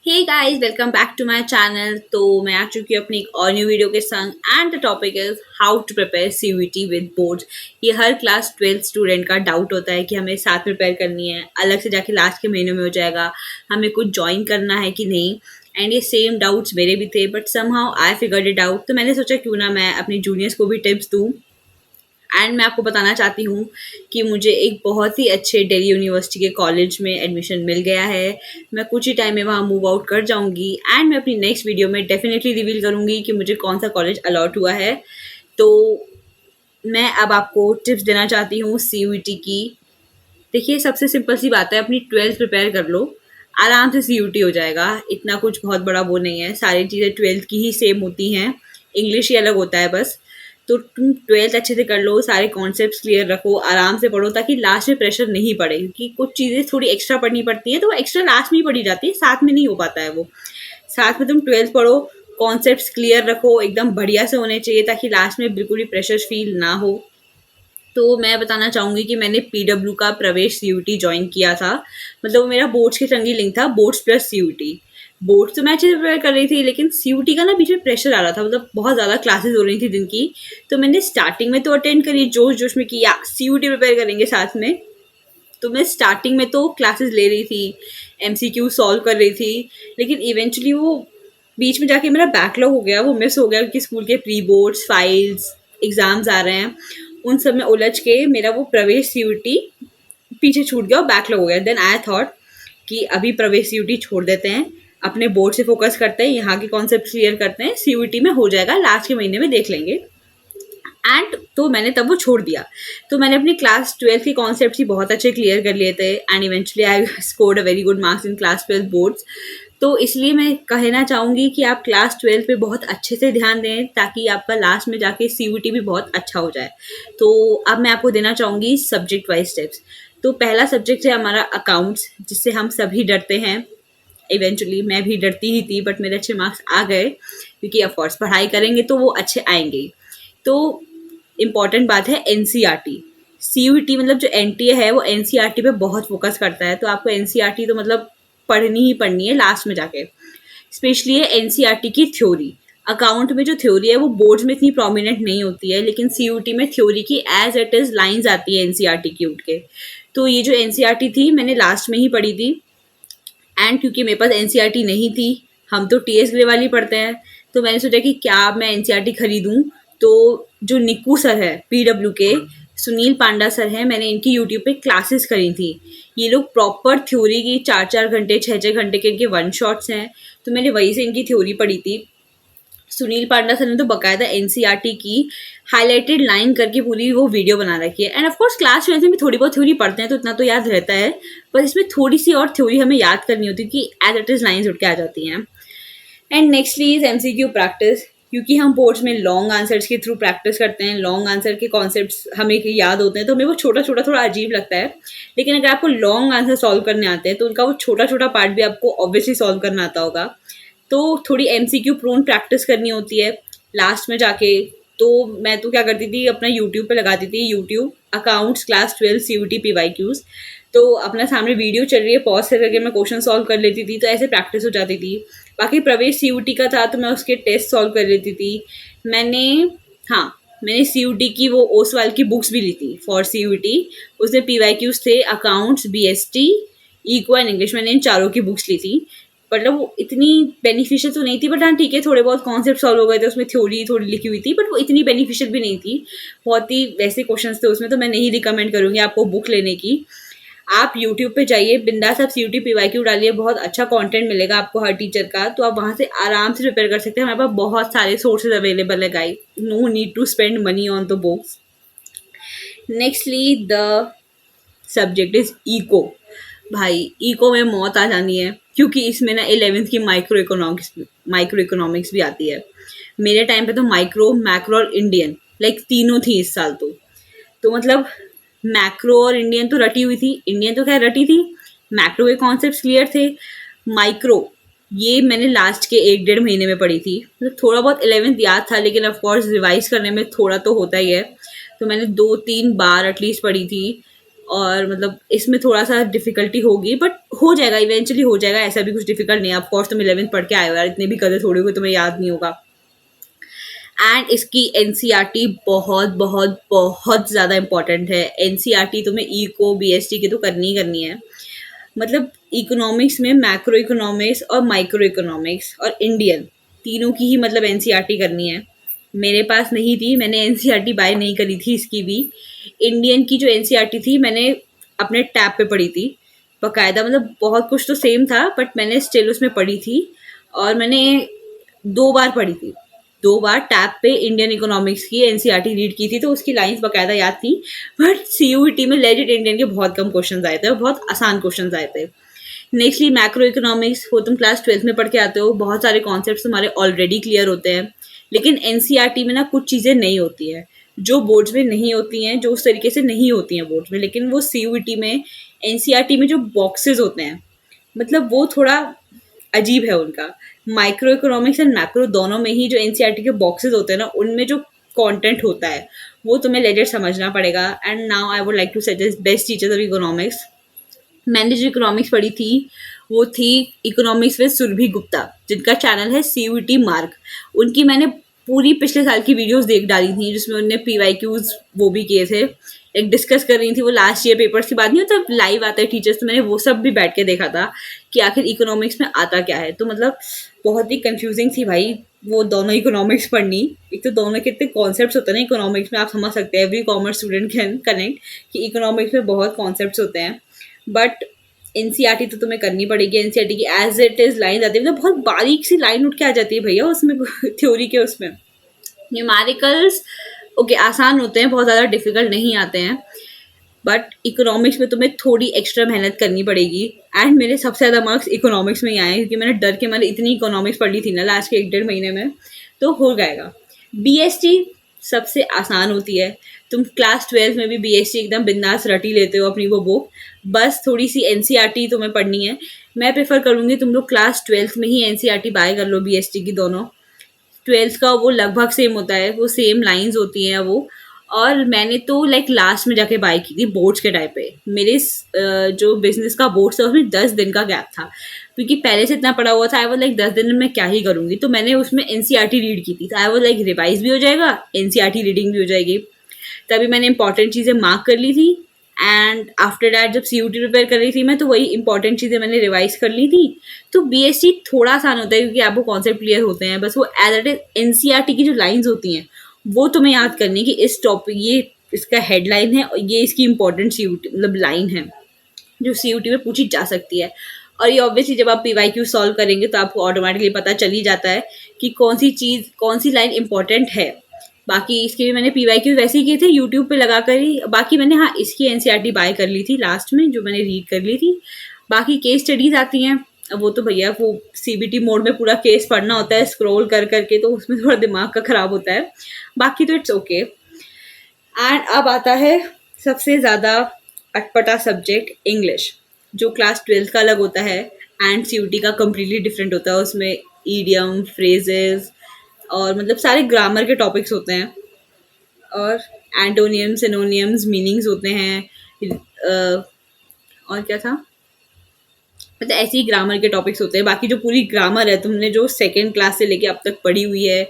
Hey guys welcome back to my channel. तो मैं आ चुकी हूँ अपनी एक और न्यू वीडियो के संग and the topic is how to prepare CUET with boards. ये हर क्लास 12th स्टूडेंट का डाउट होता है कि हमें साथ प्रिपेयर करनी है, अलग से जाके लास्ट के महीने में हो जाएगा, हमें कुछ ज्वाइन करना है कि नहीं। एंड ये सेम डाउट्स मेरे भी थे but somehow I figured it out. तो मैंने सोचा क्यों ना मैं अपनी जूनियर्स को भी टिप्स दूँ। एंड मैं आपको बताना चाहती हूँ कि मुझे एक बहुत ही अच्छे दिल्ली यूनिवर्सिटी के कॉलेज में एडमिशन मिल गया है। मैं कुछ ही टाइम में वहाँ मूव आउट कर जाऊँगी एंड मैं अपनी नेक्स्ट वीडियो में डेफिनेटली रिवील करूँगी कि मुझे कौन सा कॉलेज अलॉट हुआ है। तो मैं अब आपको टिप्स देना चाहती हूँ सीयूईटी की। देखिए, सबसे सिंपल सी बात है, अपनी 12th प्रिपेयर कर लो, आराम से सीयूईटी हो जाएगा। इतना कुछ बहुत बड़ा वो नहीं है, सारी चीज़ें 12th की ही सेम होती हैं, इंग्लिश ही अलग होता है बस। तो तुम 12th अच्छे से कर लो, सारे कॉन्सेप्ट्स क्लियर रखो, आराम से पढ़ो ताकि लास्ट में प्रेशर नहीं पड़े, क्योंकि कुछ चीज़ें थोड़ी एक्स्ट्रा पढ़नी पड़ती हैं तो वो एक्स्ट्रा लास्ट में ही पढ़ी जाती है, साथ में नहीं हो पाता है वो। साथ में तुम 12th पढ़ो, कॉन्सेप्ट्स क्लियर रखो, एकदम बढ़िया से होने चाहिए ताकि लास्ट में बिल्कुल भी प्रेशर फील ना हो। तो मैं बताना चाहूँगी कि मैंने पीडब्ल्यू का प्रवेश सीयूटी ज्वाइन किया था। मतलब वो मेरा बोर्ड्स के संग ही लिंक था, बोर्ड्स प्लस सीयूटी। बोर्ड्स तो मैं अच्छे से प्रिपेयर कर रही थी, लेकिन सीयूटी का ना बीच में प्रेशर आ रहा था, मतलब बहुत ज़्यादा क्लासेस हो रही थी दिन की। तो मैंने स्टार्टिंग में तो अटेंड करी, जोश जोश में किया, सीयूटी प्रिपेयर करेंगे साथ में। तो मैं स्टार्टिंग में तो क्लासेस ले रही थी, एमसीक्यू सॉल्व कर रही थी, लेकिन इवेंचुअली वो बीच में जाके मेरा बैकलॉग हो गया, वो मिस हो गया, क्योंकि स्कूल के प्री बोर्ड्स फाइल्स एग्जाम्स आ रहे हैं, उन सब में उलझ के मेरा वो प्रवेश सीयूटी पीछे छूट गया और बैकलॉग हो गया। देन आई थॉट कि अभी प्रवेश सीयूटी छोड़ देते हैं, अपने बोर्ड से फोकस करते हैं, यहाँ के कॉन्सेप्ट क्लियर करते हैं, सीयूटी में हो जाएगा, लास्ट के महीने में देख लेंगे। एंड तो मैंने तब वो छोड़ दिया। तो मैंने अपनी क्लास 12 के कॉन्सेप्ट ही बहुत अच्छे क्लियर कर लिए थे and eventually I scored a very good marks in class 12 boards. तो इसलिए मैं कहना चाहूँगी कि आप क्लास 12 पे बहुत अच्छे से ध्यान दें ताकि आपका लास्ट में जाके सीयूटी भी बहुत अच्छा हो जाए। तो अब मैं आपको देना चाहूँगी सब्जेक्ट वाइज टिप्स। तो पहला सब्जेक्ट है हमारा अकाउंट्स, जिससे हम सभी डरते हैं। इवेंचुअली मैं भी डरती ही थी बट मेरे अच्छे मार्क्स आ गए, क्योंकि ऑफकोर्स पढ़ाई करेंगे तो वो अच्छे आएंगे। तो इम्पॉर्टेंट बात है एनसीईआरटी। सीयूईटी मतलब जो एनटीए है वो एनसीईआरटी पे बहुत फोकस करता है, तो आपको एनसीईआरटी तो मतलब पढ़नी ही पढ़नी है लास्ट में जाके। स्पेशली है एनसीईआरटी की थ्योरी। अकाउंट में जो थ्योरी है वो बोर्ड्स में इतनी प्रोमिनेंट नहीं होती है, लेकिन सीयूटी में थ्योरी की एज इट इज लाइंस आती है एनसीईआरटी की उठ के। तो ये जो एनसीईआरटी थी मैंने लास्ट में ही पढ़ी थी। एंड क्योंकि मेरे पास एनसीईआरटी नहीं थी, हम तो टीएस ग्रे वाली पढ़ते हैं, तो मैंने सोचा कि क्या मैं एनसीईआरटी खरीदूं। तो जो निक्कू सर है पीडब्ल्यू के, सुनील पांडा सर हैं, मैंने इनकी यूट्यूब पे क्लासेस करी थी। ये लोग प्रॉपर थ्योरी की 4-4 घंटे 6-6 घंटे के इनके वन शॉट्स हैं, तो मैंने वहीं से इनकी थ्योरी पढ़ी थी। सुनील पांडा सर ने तो बकायदा एनसीईआरटी की हाईलाइटेड लाइन करके पूरी वो वीडियो बना रखी है। एंड ऑफ कोर्स क्लास 12 में भी थोड़ी बहुत थ्योरी पढ़ते हैं तो इतना तो याद रहता है, पर इसमें थोड़ी सी और थ्योरी हमें याद करनी होती है कि एज इट इज लाइन्स उठ के आ जाती हैं। And nextly is MCQ practice, क्योंकि हम बोर्ड्स में लॉन्ग आंसर्स के थ्रू प्रैक्टिस करते हैं, लॉन्ग आंसर के कॉन्सेप्ट्स हमें याद होते हैं, तो हमें वो छोटा छोटा थोड़ा अजीब लगता है। लेकिन अगर आपको लॉन्ग आंसर सॉल्व करने आते हैं तो उनका वो छोटा छोटा पार्ट भी आपको ऑब्वियसली सॉल्व करना आता होगा। तो थोड़ी एमसीक्यू प्रोन प्रैक्टिस करनी होती है लास्ट में जाके। तो मैं तो क्या करती थी, अपना यूट्यूब पे लगाती थी, YouTube accounts class 12 CUET PYQs. तो अपना सामने वीडियो चल रही है, पॉज से करके मैं क्वेश्चन सॉल्व कर लेती थी, तो ऐसे प्रैक्टिस हो जाती थी। बाकी प्रवेश सीयूटी का था तो मैं उसके टेस्ट सॉल्व कर लेती थी। मैंने हाँ मैंने सीयूटी की वो ओसवाल की बुक्स भी ली थी फॉर सीयूटी। उसमें पीवाईक्यूज थे accounts, BST, eco and English, मैंने इन चारों की बुक्स ली थी। मतलब वो इतनी बेनिफिशियल तो नहीं थी, बट हाँ ठीक है, थोड़े बहुत कॉन्सेप्ट सॉल्व हो गए थे, उसमें थ्योरी थोड़ी लिखी हुई थी, बट वो इतनी बेनिफिशियल भी नहीं थी। बहुत ही वैसे क्वेश्चंस थे उसमें, तो मैं नहीं रिकमेंड करूँगी आपको बुक लेने की। आप यूट्यूब पे जाइए, बिंदास आप सीयूटी पीवाईक्यू डालिए, बहुत अच्छा कंटेंट मिलेगा आपको हर टीचर का, तो आप वहाँ से आराम से प्रिपेयर कर सकते हैं। हमारे पास बहुत सारे सोर्सेज अवेलेबल है guys, no need to spend money on the books. Nextly the subject is eco. भाई इको में मौत आ जानी है, क्योंकि इसमें ना 11th की माइक्रो इकोनॉमिक्स भी आती है। मेरे टाइम पे तो माइक्रो, मैक्रो और इंडियन लाइक तीनों थी इस साल। तो मतलब मैक्रो और इंडियन तो रटी हुई थी, इंडियन तो खैर रटी थी, मैक्रो के कॉन्सेप्ट क्लियर थे। माइक्रो ये मैंने लास्ट के 1-1.5 महीने में पढ़ी थी, मतलब थोड़ा बहुत 11th याद था, लेकिन ऑफकोर्स रिवाइज करने में थोड़ा तो होता ही है, तो मैंने 2-3 बार एटलीस्ट पढ़ी थी। और मतलब इसमें थोड़ा सा डिफिकल्टी होगी, बट हो जाएगा, इवेंचुअली हो जाएगा, ऐसा भी कुछ डिफिकल्ट नहीं है। ऑफ कोर्स तुम 11th पढ़ के आए हो यार, इतने भी गधे थोड़ी हो तुम्हें याद नहीं होगा। एंड इसकी एनसीईआरटी बहुत बहुत बहुत ज़्यादा इंपॉर्टेंट है। एनसीईआरटी तुम्हें इको बीएसटी की तो करनी ही करनी है। मतलब इकोनॉमिक्स में मैक्रो इकोनॉमिक्स और माइक्रो इकोनॉमिक्स और इंडियन तीनों की ही मतलब एनसीईआरटी करनी है। मेरे पास नहीं थी, मैंने एनसीईआरटी बाय नहीं करी थी इसकी भी। इंडियन की जो एनसीईआरटी थी मैंने अपने टैब पे पढ़ी थी बकायदा, मतलब बहुत कुछ तो सेम था बट मैंने स्टिल उसमें पढ़ी थी। और मैंने 2 बार पढ़ी थी, 2 बार टैब पे इंडियन इकोनॉमिक्स की एनसीईआरटी रीड की थी, तो उसकी लाइंस बकायदा याद थी। बट सीयूईटी में लेजिट इंडियन के बहुत कम क्वेश्चंस आए थे और बहुत आसान क्वेश्चंस आए थे। नेक्स्टली मैक्रो इकोनॉमिक्स, वो तुम क्लास 12th में पढ़ के आते हो, बहुत सारे कॉन्सेप्ट्स तुम्हारे ऑलरेडी क्लियर होते हैं। लेकिन एनसीईआरटी में ना कुछ चीज़ें नहीं होती हैं जो बोर्ड्स में नहीं होती हैं, जो उस तरीके से नहीं होती हैं बोर्ड्स में, लेकिन वो सीयूईटी में एनसीईआरटी में जो बॉक्सेस होते हैं, मतलब वो थोड़ा अजीब है उनका। माइक्रो इकोनॉमिक्स एंड मैक्रो दोनों में ही जो एनसीईआरटी के बॉक्सेस होते हैं ना, उनमें जो कंटेंट होता है वो तुम्हें लेजेंड समझना पड़ेगा। And now I would like to suggest best teachers of economics. मैंने जो इकोनॉमिक्स पढ़ी थी वो थी इकोनॉमिक्स विद सुरभि गुप्ता, जिनका चैनल है सीयूईटी मार्क। उनकी मैंने पूरी पिछले साल की वीडियोस देख डाली थी, जिसमें उन्होंने पीवाईक्यूज वो भी किए थे, एक डिस्कस कर रही थी। वो लास्ट ईयर पेपर्स की बात नहीं होता, लाइव आते हैं टीचर्स, तो मैंने वो सब भी बैठ के देखा था कि आखिर इकोनॉमिक्स में आता क्या है। तो मतलब बहुत ही कंफ्यूजिंग थी भाई वो दोनों इकोनॉमिक्स पढ़नी। एक तो दोनों के इतने कॉन्सेप्ट्स होते हैं ना इकोनॉमिक्स में, आप समझ सकते हैं, every commerce student can connect कि इकोनॉमिक्स में बहुत कॉन्सेप्ट्स होते हैं। बट एनसीईआरटी तो तुम्हें करनी पड़ेगी। एनसीईआरटी की एज इट इज लाइन आती है, मतलब बहुत बारीक सी लाइन उठ के आ जाती है भैया उसमें थ्योरी के उसमें। न्यूमेरिकल्स ओके आसान होते हैं, बहुत ज़्यादा डिफिकल्ट नहीं आते हैं, बट इकोनॉमिक्स में तुम्हें थोड़ी एक्स्ट्रा मेहनत करनी पड़ेगी। एंड मेरे सबसे ज़्यादा मार्क्स इकोनॉमिक्स में ही आए, क्योंकि मैंने डर के मैंने इतनी इकोनॉमिक्स पढ़ ली थी ना लास्ट के 1-1.5 महीने में, तो हो जाएगा। बीएसटी सबसे आसान होती है, तुम क्लास 12 में भी बीएसटी एकदम बिंदास रटी लेते हो अपनी वो बुक, बस थोड़ी सी एनसीईआरटी तुम्हें पढ़नी है। मैं प्रेफर करूँगी तुम लोग क्लास 12 में ही एनसीईआरटी बाय कर लो बीएसटी की दोनों। 12th का वो लगभग सेम होता है, वो सेम लाइंस होती हैं वो। और मैंने तो लाइक लास्ट में जाके बाय की थी बोर्ड्स के टाइम पे। मेरे जो बिजनेस का बोर्ड्स था उसमें 10 दिन का गैप था, क्योंकि पहले से इतना पड़ा हुआ था। आई वाज लाइक 10 दिन में मैं क्या ही करूँगी, तो मैंने उसमें एनसीईआरटी रीड की थी। तो आई वाज लाइक रिवाइज भी हो जाएगा, एनसीईआरटी रीडिंग भी हो जाएगी। तभी मैंने इंपॉर्टेंट चीज़ें मार्क कर ली थी। एंड आफ्टर डैट जब सीयूटी प्रिपेयर कर रही थी मैं, तो वही इंपॉर्टेंट चीज़ें मैंने रिवाइज कर ली थी। तो बीएसटी थोड़ा आसान होता है क्योंकि आपको कॉन्सेप्ट क्लियर होते हैं, बस वो एज इट इज एनसीईआरटी की जो लाइंस होती हैं वो तुम्हें याद करनी है कि इस टॉपिक ये इसका हेडलाइन है और ये इसकी इंपॉर्टेंट सीयूटी मतलब लाइन है जो सीयूटी में पूछी जा सकती है। और ये ऑब्वियसली जब आप पीवाईक्यू सॉल्व करेंगे तो आपको ऑटोमेटिकली पता चल ही जाता है कि कौन सी चीज़ कौन सी लाइन इंपॉर्टेंट है। बाकी इसके भी मैंने पीवाईक्यू वैसे ही किए थे यूट्यूब पे लगा कर ही। बाकी मैंने हाँ इसकी एनसीईआरटी बाय कर ली थी लास्ट में, जो मैंने रीड कर ली थी। बाकी केस स्टडीज आती हैं, अब वो तो भैया वो सीबीटी मोड में पूरा केस पढ़ना होता है स्क्रॉल कर करके, तो उसमें थोड़ा दिमाग का खराब होता है। बाकी तो इट्स ओके। एंड अब आता है सबसे ज़्यादा अटपटा सब्जेक्ट इंग्लिश, जो क्लास 12 का अलग होता है एंड सीयूटी का कम्प्लीटली डिफरेंट होता है। उसमें ईडियम फ्रेजेस और मतलब सारे ग्रामर के टॉपिक्स होते हैं, और एंटोनियम्स सिनोनियम्स मीनिंग्स होते हैं। और क्या था, मतलब ऐसे ही ग्रामर के टॉपिक्स होते हैं। बाकी जो पूरी ग्रामर है तुमने जो सेकेंड क्लास से लेके अब तक पढ़ी हुई है,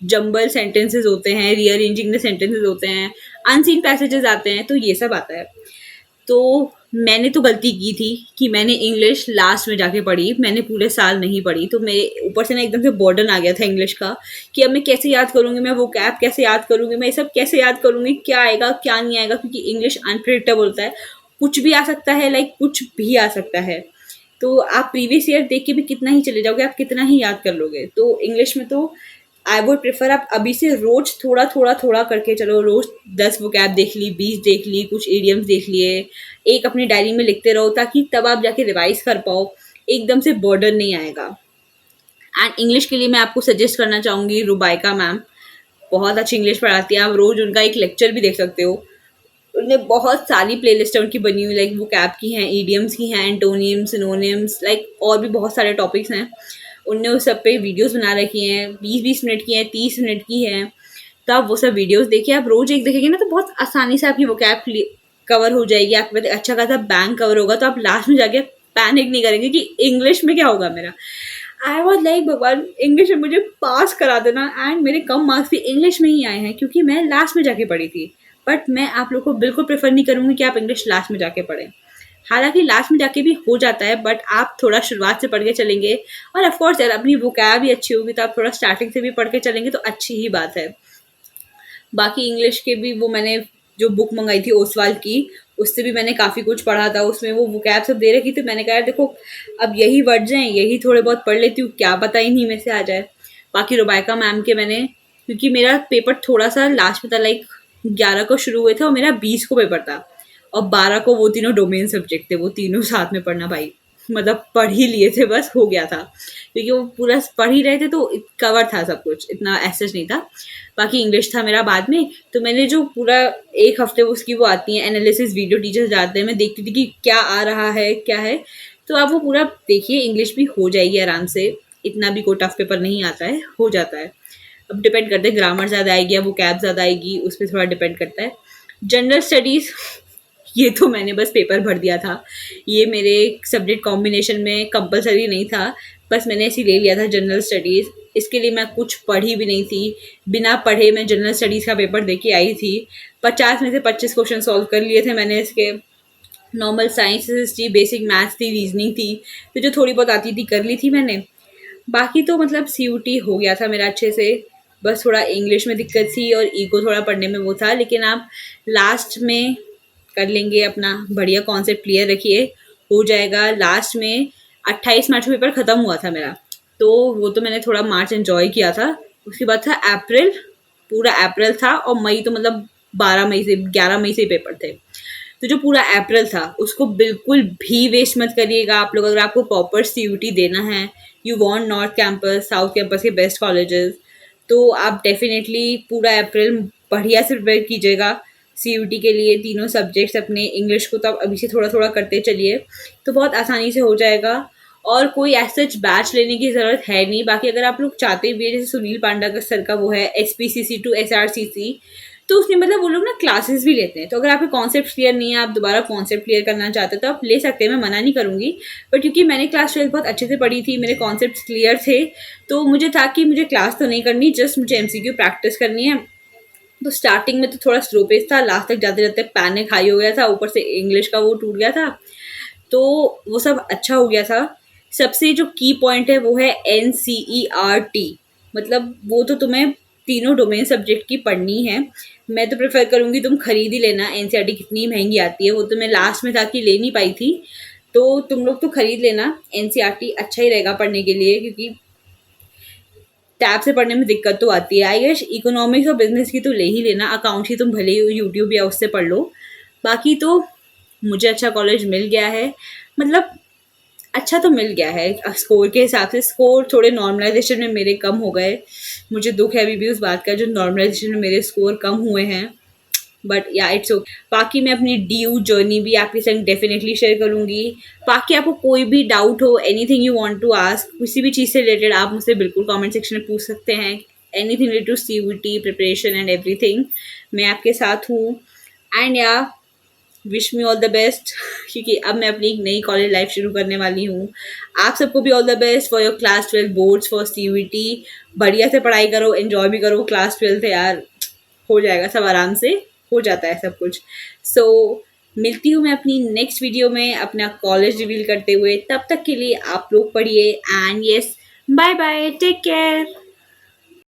जंबल सेंटेंसेस होते हैं, रीअरेंजिंग द सेंटेंसेस होते हैं, अनसीन पैसेजेस आते हैं, तो ये सब आता है। तो मैंने तो गलती की थी कि मैंने इंग्लिश लास्ट में जाके पढ़ी, मैंने पूरे साल नहीं पढ़ी। तो मेरे ऊपर से ना एकदम से बर्डन आ गया था इंग्लिश का कि अब मैं कैसे याद करूँगी, मैं वो कैप कैसे याद करूँगी, मैं ये सब कैसे याद करूँगी, क्या आएगा क्या नहीं आएगा, क्योंकि इंग्लिश अनप्रिडिक्टेबल होता है, कुछ भी आ सकता है, लाइक कुछ भी आ सकता है। तो आप प्रीवियस ईयर देख के भी कितना ही चले जाओगे, आप कितना ही याद कर लोगे। तो इंग्लिश में तो आई वुड प्रेफर आप अभी से रोज थोड़ा थोड़ा थोड़ा करके चलो। रोज 10 वोकैब देख ली, 20 देख ली, कुछ इडियम्स देख लिए, एक अपनी डायरी में लिखते रहो, ताकि तब आप जाके रिवाइज कर पाओ, एकदम से बर्डन नहीं आएगा। एंड इंग्लिश के लिए मैं आपको सजेस्ट करना चाहूँगी रुबाइका मैम, बहुत अच्छी इंग्लिश पढ़ाती है। आप रोज उनका एक लेक्चर भी देख सकते हो। उनने बहुत सारी प्लेलिस्ट उनकी बनी हुई, लाइक वो कैप की हैं, ईडियम्स की हैं, एंटोनियम्स सिनोनियम्स, लाइक और भी बहुत सारे टॉपिक्स हैं। उनने उस सब पे वीडियोस बना रखी हैं, 20-20 मिनट की हैं, 30 मिनट की हैं। तो आप वो सब वीडियोस देखिए, आप रोज एक देखेंगे ना तो बहुत आसानी से आपकी वो कैप कवर हो जाएगी, आपके पास अच्छा खासा बैंक कवर होगा, तो आप लास्ट में जाके पैनिक नहीं करेंगे कि इंग्लिश में क्या होगा मेरा। आई वॉज लाइक भगवान इंग्लिश में मुझे पास करा देना, एंड मेरे कम मार्क्स भी इंग्लिश में ही आए हैं क्योंकि मैं लास्ट में जाके पढ़ी थी। बट मैं आप लोग को बिल्कुल प्रेफर नहीं करूँगी कि आप इंग्लिश लास्ट में जाके पढ़ें। हालांकि लास्ट में जाके भी हो जाता है, बट आप थोड़ा शुरुआत से पढ़ के चलेंगे, और ऑफकोर्स यार अपनी वोकैब भी अच्छी होगी तो आप थोड़ा स्टार्टिंग से भी पढ़ के चलेंगे तो अच्छी ही बात है। बाकी इंग्लिश के भी वो मैंने जो बुक मंगाई थी ओसवाल की, उससे भी मैंने काफ़ी कुछ पढ़ा था, उसमें वो वोकैब सब दे रखी थी। मैंने कहा यार देखो अब यही वर्ड्स हैं, यही थोड़े बहुत पढ़ लेती हूँ, क्या पता इन्हीं में से आ जाए। बाकी रुबाइका मैम के मैंने, क्योंकि मेरा पेपर थोड़ा सा लास्ट में था, लाइक 11 को शुरू हुए थे और मेरा 20 को पेपर था, और 12 को वो तीनों डोमेन सब्जेक्ट थे, वो तीनों साथ में पढ़ना भाई, मतलब पढ़ ही लिए थे, बस हो गया था क्योंकि वो पूरा पढ़ ही रहे थे तो कवर था सब कुछ, इतना ऐसा नहीं था। बाकी इंग्लिश था मेरा बाद में, तो मैंने जो पूरा एक हफ्ते उसकी वो आती है एनालिसिस वीडियो, टीचर्स जाते हैं, मैं देखती थी कि क्या आ रहा है क्या है, तो आप वो पूरा देखिए, इंग्लिश भी हो जाएगी आराम से, इतना भी कोई टफ पेपर नहीं आता है, हो जाता है। अब डिपेंड करता है ग्रामर ज़्यादा आएगी या वो कैब ज़्यादा आएगी, उस पर थोड़ा डिपेंड करता है। जनरल स्टडीज़ ये तो मैंने बस पेपर भर दिया था, ये मेरे सब्जेक्ट कॉम्बिनेशन में कंपलसरी नहीं था, बस मैंने ऐसे ले लिया था जनरल स्टडीज़। इसके लिए मैं कुछ पढ़ी भी नहीं थी, बिना पढ़े मैं जनरल स्टडीज़ का पेपर दे के आई थी। 50 में से 25 क्वेश्चन सॉल्व कर लिए थे मैंने इसके। Normal science, history, basic maths थी, रीजनिंग थी, तो जो थोड़ी बहुत आती थी कर ली थी मैंने। बाकी तो मतलब CUT हो गया था मेरा अच्छे से, बस थोड़ा इंग्लिश में दिक्कत थी और ईको थोड़ा पढ़ने में वो था, लेकिन आप लास्ट में कर लेंगे अपना बढ़िया, कॉन्सेप्ट क्लियर रखिए, हो जाएगा। लास्ट में 28 मार्च को पेपर ख़त्म हुआ था मेरा, तो वो तो मैंने थोड़ा मार्च एंजॉय किया था। उसके बाद था अप्रैल, पूरा अप्रैल था, और मई तो मतलब 12 मई से 11 मई से पेपर थे। तो जो पूरा अप्रैल था उसको बिल्कुल भी वेस्ट मत करिएगा आप लोग। अगर आपको प्रॉपर CUT देना है, you want north campus, south campus के बेस्ट कॉलेजेस, तो आप डेफिनेटली पूरा अप्रैल बढ़िया से प्रिपेयर कीजिएगा CUT के लिए। तीनों सब्जेक्ट्स अपने, इंग्लिश को तो आप अभी से थोड़ा थोड़ा करते चलिए तो बहुत आसानी से हो जाएगा, और कोई ऐसा बैच लेने की ज़रूरत है नहीं। बाकी अगर आप लोग चाहते भी है, जैसे सुनील पांडा का सर का वो है SPCC to SRCC, तो उसमें मतलब वो लोग ना क्लासेस भी लेते हैं, तो अगर आपके कॉन्सेप्ट क्लियर नहीं है, आप दोबारा कॉन्सेप्ट क्लियर करना चाहते हैं तो आप ले सकते हैं, मैं मना नहीं करूँगी। बट क्योंकि मैंने क्लास 12 बहुत अच्छे से पढ़ी थी, मेरे कॉन्सेप्ट क्लियर थे, तो मुझे था कि मुझे क्लास तो नहीं करनी, जस्ट मुझे MCQ प्रैक्टिस करनी है। तो स्टार्टिंग में तो थोड़ा स्लो पेस था, लास्ट तक जाते जाते पैनिक हाई हो गया था, ऊपर से इंग्लिश का वो टूट गया था, तो वो सब अच्छा हो गया था। सबसे जो की पॉइंट है वो है NCERT, मतलब वो तो तुम्हें तीनों डोमेन सब्जेक्ट की पढ़नी है। मैं तो प्रेफर करूँगी तुम खरीद ही लेना, NCERT कितनी महंगी आती है, वो तो मैं लास्ट में था कि ले नहीं पाई थी, तो तुम लोग तो खरीद लेना। NCERT अच्छा ही रहेगा पढ़ने के लिए, क्योंकि टैब से पढ़ने में दिक्कत तो आती है। आई गेस इकोनॉमिक्स और बिजनेस की तो ले ही लेना, अकाउंट ही तुम भले ही यूट्यूब या उससे पढ़ लो। बाकी तो मुझे अच्छा कॉलेज मिल गया है, मतलब अच्छा तो मिल गया है स्कोर के हिसाब से। स्कोर थोड़े नॉर्मलाइजेशन में मेरे कम हो गए, मुझे दुख है अभी भी उस बात का, जो नॉर्मलाइजेशन में मेरे स्कोर कम हुए हैं, बट या इट्स ओके। बाकी मैं अपनी DU जर्नी भी आपके संग डेफिनेटली शेयर करूँगी। बाकी आपको कोई भी डाउट हो, anything you want to ask, किसी भी चीज़ से रिलेटेड आप मुझसे बिल्कुल कमेंट सेक्शन में पूछ सकते हैं। Anything related to CUT preparation and everything, मैं आपके साथ हूँ। And yeah wish me all the best, क्योंकि अब मैं अपनी एक नई कॉलेज लाइफ शुरू करने वाली हूँ। आप सबको भी all the best for your class 12 boards, for CUT। बढ़िया से पढ़ाई करो, एंजॉय भी करो, क्लास 12 यार हो जाएगा सब, आराम से हो जाता है सब कुछ। सो मिलती हूँ मैं अपनी नेक्स्ट वीडियो में अपना कॉलेज रिवील करते हुए, तब तक के लिए आप लोग पढ़िए, and yes, bye bye, take care.